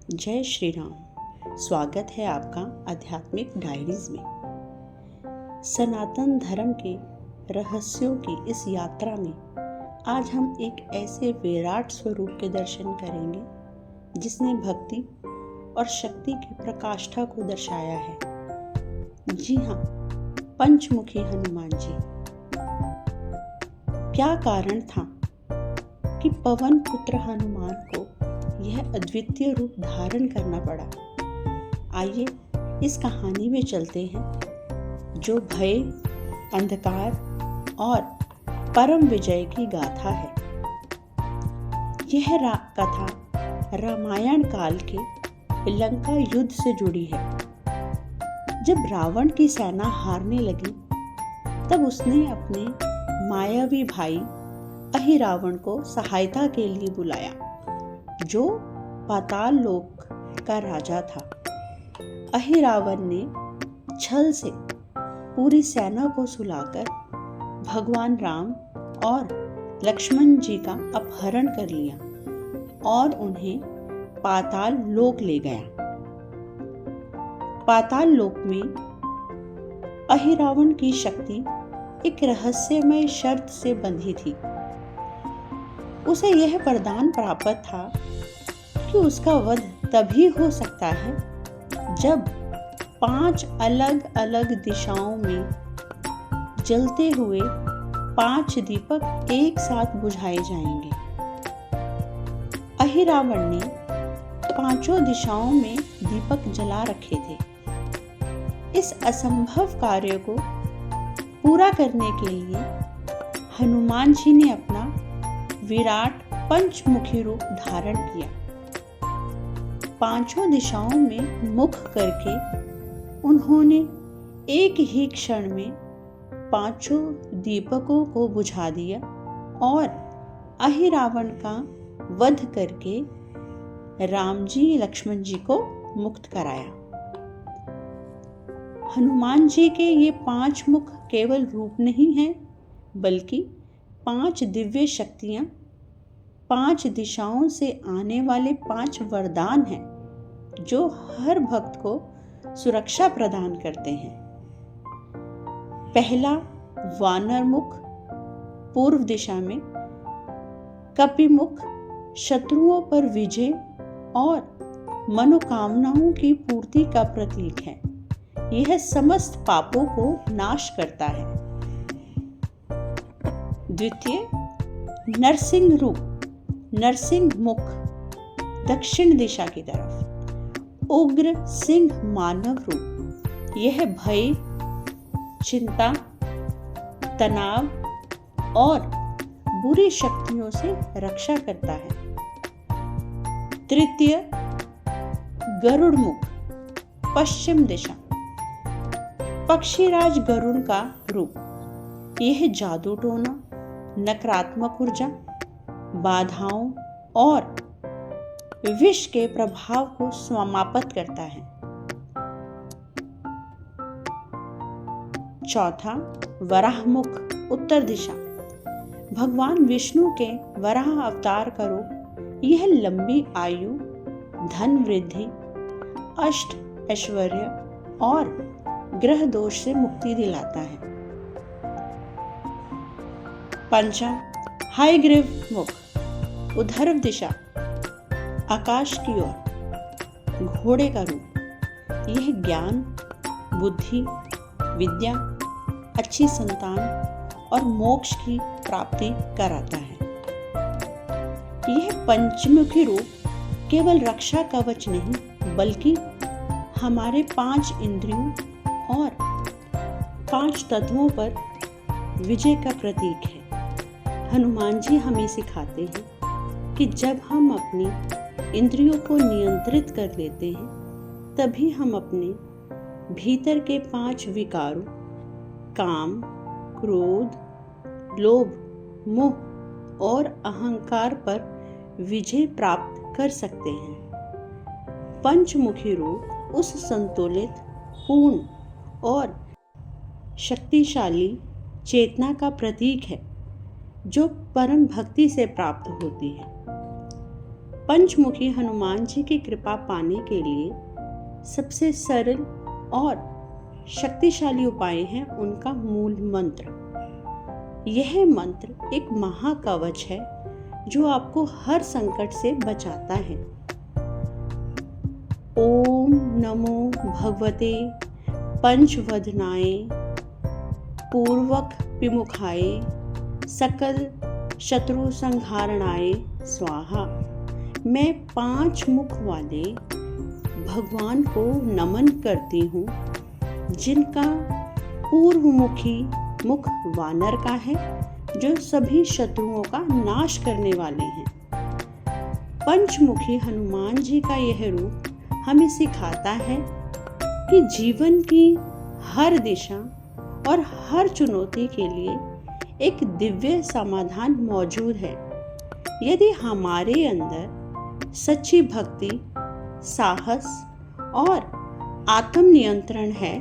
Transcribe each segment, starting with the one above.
जय श्री राम। स्वागत है आपका आध्यात्मिक डायरीज में। सनातन धर्म के रहस्यों की इस यात्रा में आज हम एक ऐसे विराट स्वरूप के दर्शन करेंगे जिसने भक्ति और शक्ति की प्रकाष्ठा को दर्शाया है। जी हाँ, पंचमुखी हनुमान जी। क्या कारण था कि पवन पुत्र हनुमान को यह अद्वितीय रूप धारण करना पड़ा? आइए इस कहानी में चलते हैं, जो भय, अंधकार और परम विजय की गाथा है। यह कथा रामायण काल के लंका युद्ध से जुड़ी है। जब रावण की सेना हारने लगी, तब उसने अपने मायावी भाई अहिरावण को सहायता के लिए बुलाया, जो पाताल लोक का राजा था। अहिरावण ने छल से पूरी सेना को सुलाकर भगवान राम और लक्ष्मण जी का अपहरण कर लिया और उन्हें पाताल लोक ले गया। पाताल लोक में अहिरावण की शक्ति एक रहस्यमय शर्त से बंधी थी। उसे यह वरदान प्राप्त था कि उसका वध तभी हो सकता है जब 5 अलग अलग दिशाओं में जलते हुए 5 दीपक एक साथ बुझाए जाएंगे। अहिरावण ने 5 दिशाओं में दीपक जला रखे थे। इस असंभव कार्य को पूरा करने के लिए हनुमान जी ने अपना विराट पंचमुखी रूप धारण किया। 5 दिशाओं में मुख करके उन्होंने एक ही क्षण में 5 दीपकों को बुझा दिया और अहिरावण का वध करके राम जी, लक्ष्मण जी को मुक्त कराया। हनुमान जी के ये 5 मुख केवल रूप नहीं हैं, बल्कि 5 दिव्य शक्तियां, 5 दिशाओं से आने वाले 5 वरदान हैं, जो हर भक्त को सुरक्षा प्रदान करते हैं। पहला वानर मुख पूर्व दिशा में, कपिमुख शत्रुओं पर विजय और मनोकामनाओं की पूर्ति का प्रतीक है। यह समस्त पापों को नाश करता है। द्वितीय नरसिंह रूप, नरसिंह मुख दक्षिण दिशा की तरफ, उग्र सिंह मानव रूप। यह भय, चिंता, तनाव और बुरी शक्तियों से रक्षा करता है। तृतीय गरुड़ मुख पश्चिम दिशा, पक्षीराज गरुड़ का रूप। यह जादू टोना, नकारात्मक ऊर्जा, बाधाओं और विष के प्रभाव को समाप्त करता है। चौथा वराह मुख उत्तर दिशा, भगवान विष्णु के वराह अवतार का रूप। यह लंबी आयु, धन वृद्धि, अष्ट ऐश्वर्य और ग्रह दोष से मुक्ति दिलाता है। पंचम हयग्रीव मुख ऊर्ध्व दिशा, आकाश की ओर, घोड़े का रूप। यह ज्ञान, बुद्धि, विद्या, अच्छी संतान और मोक्ष की प्राप्ति कराता है। यह पंचमुखी रूप केवल रक्षा कवच नहीं, बल्कि हमारे 5 इंद्रियों और 5 तत्वों पर विजय का प्रतीक है। हनुमान जी हमें सिखाते हैं कि जब हम अपनी इंद्रियों को नियंत्रित कर लेते हैं, तभी हम अपने भीतर के 5 विकारों, काम, क्रोध, लोभ, मोह और अहंकार पर विजय प्राप्त कर सकते हैं। पंचमुखी रूप उस संतुलित, पूर्ण और शक्तिशाली चेतना का प्रतीक है जो परम भक्ति से प्राप्त होती है। पंचमुखी हनुमान जी की कृपा पाने के लिए सबसे सरल और शक्तिशाली उपाय है उनका मूल मंत्र। यह मंत्र एक महाकवच है जो आपको हर संकट से बचाता है। ओम नमो भगवते पंचवदनाय पूर्वक विमुखाय सकल शत्रु संहारणाय स्वाहा। मैं 5 मुख वाले भगवान को नमन करती हूँ जिनका पूर्वमुखी मुख वानर का है जो सभी शत्रुओं का नाश करने वाले हैं। पंचमुखी हनुमान जी का यह रूप हमें सिखाता है कि जीवन की हर दिशा और हर चुनौती के लिए एक दिव्य समाधान मौजूद है। यदि हमारे अंदर सच्ची भक्ति, साहस और आत्मनियंत्रण है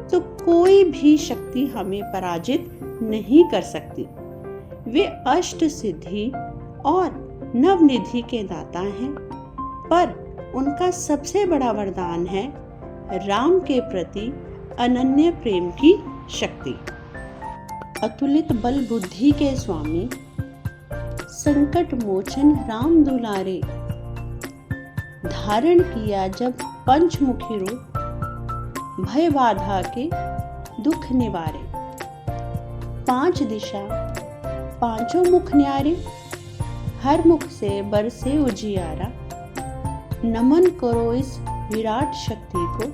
तो कोई भी शक्ति हमें पराजित नहीं कर सकती। वे अष्ट सिद्धि और नवनिधि के दाता हैं, पर उनका सबसे बड़ा वरदान है राम के प्रति अनन्य प्रेम की शक्ति। अतुलित बल बुद्धि के स्वामी संकट मोचन राम दुलारे धारण किया जब पंचमुखी रूप भय बाधा के दुख निवारे। 5 दिशा 5 मुख न्यारे, हर मुख से बरसे उजियारा। नमन करो इस विराट शक्ति को,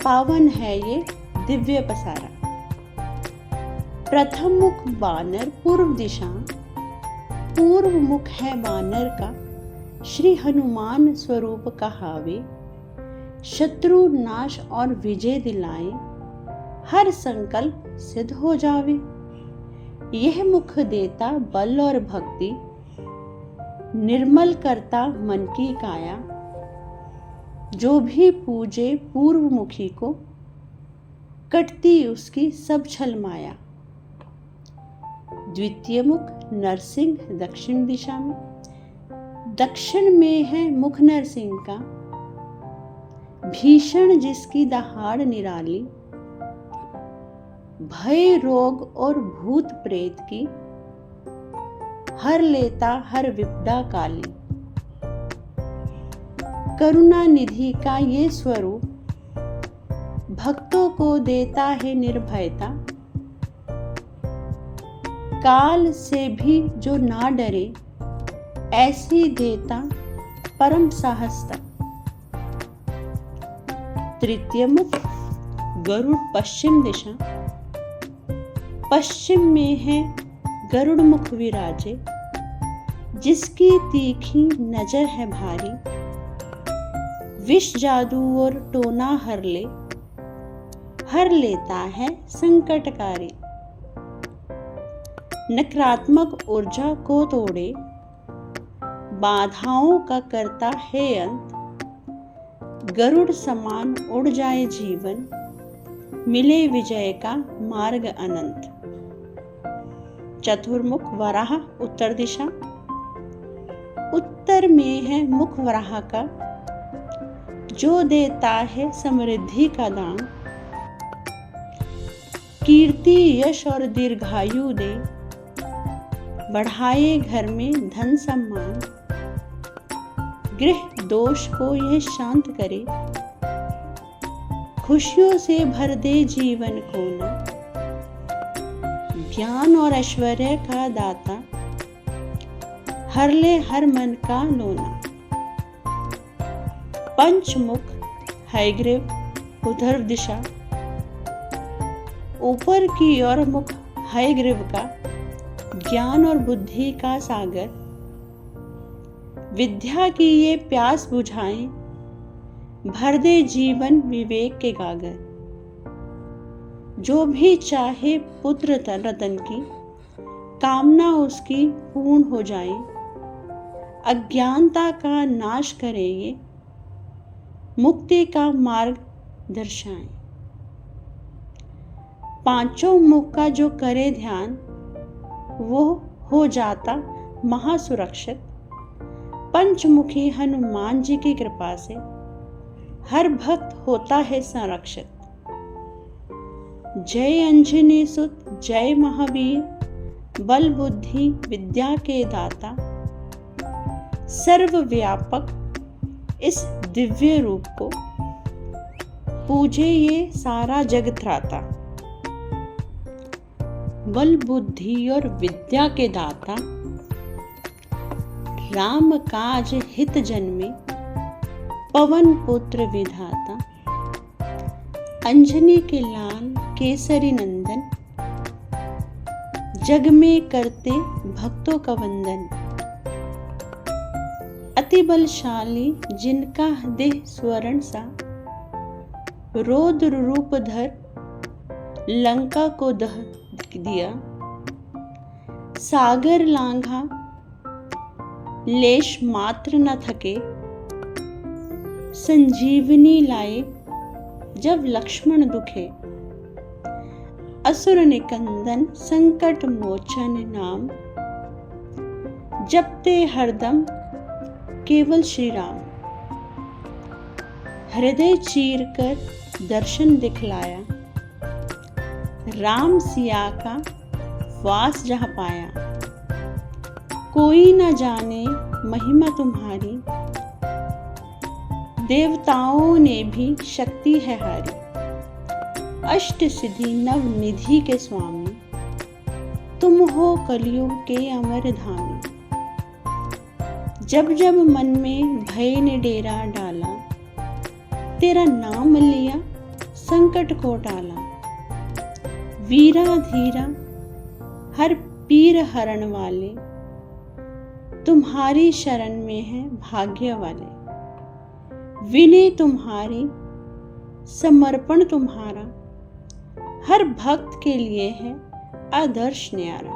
पावन है ये दिव्य पसारा। प्रथम मुख बानर पूर्व दिशा, पूर्व मुख है बानर का श्री हनुमान स्वरूप कहावे। शत्रु नाश और विजय दिलाए, हर संकल्प सिद्ध हो जावे। यह मुख देता बल और भक्ति, निर्मल करता मन की काया। जो भी पूजे पूर्वमुखी को, कटती उसकी सब छल माया। द्वितीय मुख नरसिंह दक्षिण दिशा में, दक्षिण में है मुख नरसिंह का, भीषण जिसकी दहाड़ निराली। भय रोग और भूत प्रेत की, हर लेता हर विपदा काली। करुणा निधि का ये स्वरूप, भक्तों को देता है निर्भयता। काल से भी जो ना डरे, ऐसी देता परम साहसता। तृतीय मुख गरुड़ पश्चिम दिशा, पश्चिम में है गरुड़ मुख विराजे। जिसकी तीखी नजर है भारी, विष जादू और टोना हर लेता है संकटकारी। नकारात्मक ऊर्जा को तोड़े, बाधाओं का करता है अंत। गरुड़ समान उड़ जाए जीवन, मिले विजय का मार्ग अनंत। चतुर्मुख वराह उत्तर दिशा, उत्तर में है मुख वराह का जो देता है समृद्धि का दान। कीर्ति यश और दीर्घायु दे, बढ़ाए घर में धन सम्मान। गृह दोष को यह शांत करे, खुशियों से भर दे जीवन को न। ज्ञान और ऐश्वर्य का दाता, हर ले हर मन का लोना। पंचमुख हयग्रीव उधर दिशा, ऊपर की ओर मुख हयग्रीव का ज्ञान और बुद्धि का सागर। विद्या की ये प्यास बुझाएं, भर दे जीवन विवेक के गागर। जो भी चाहे पुत्र रतन की, कामना उसकी पूर्ण हो जाए। अज्ञानता का नाश करेंगे, मुक्ति का मार्ग दर्शाएं। 5 मुख का जो करे ध्यान, वो हो जाता महासुरक्षित। पंचमुखी हनुमान जी की कृपा से हर भक्त होता है संरक्षित। जय अंजनी सुत जय महावीर, बल बुद्धि विद्या के दाता, सर्वव्यापक इस दिव्य रूप को पूजे ये सारा जग त्राता। बल बुद्धि और विद्या के दाता, राम काज हित जन में पवन पुत्र विधाता, अंजनी के लाल केसरी नंदन, जग में करते भक्तों का वंदन। अति बलशाली जिनका देह स्वर्ण सा, रौद्र रूप धर लंका को दह दिया। सागर लांघा लेश मात्र न थके, संजीवनी लाए जब लक्ष्मण दुखे। असुर निकंदन संकट मोचन नाम, जपते हरदम केवल श्री राम। हृदय चीर कर दर्शन दिखलाया, राम सिया का वास जहाँ पाया। कोई न जाने महिमा तुम्हारी, देवताओं ने भी शक्ति है हारी। अष्ट सिद्धि नव निधि के स्वामी, तुम हो कलयुग के अमर धामी। जब जब मन में भय ने डेरा डाला, तेरा नाम लिया संकट को टाला। वीरा धीरा हर पीर हरण वाले, तुम्हारी शरण में है भाग्य वाले। विनय तुम्हारी समर्पण तुम्हारा, हर भक्त के लिए है आदर्श न्यारा।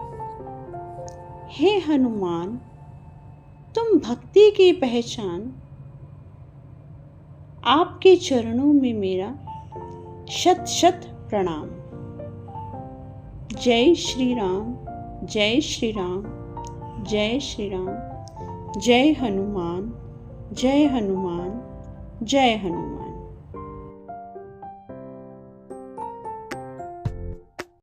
हे हनुमान तुम भक्ति की पहचान, आपके चरणों में मेरा शत शत प्रणाम। जय श्री राम, जय श्री राम, जय श्री राम। जय हनुमान, जय हनुमान, जय हनुमान।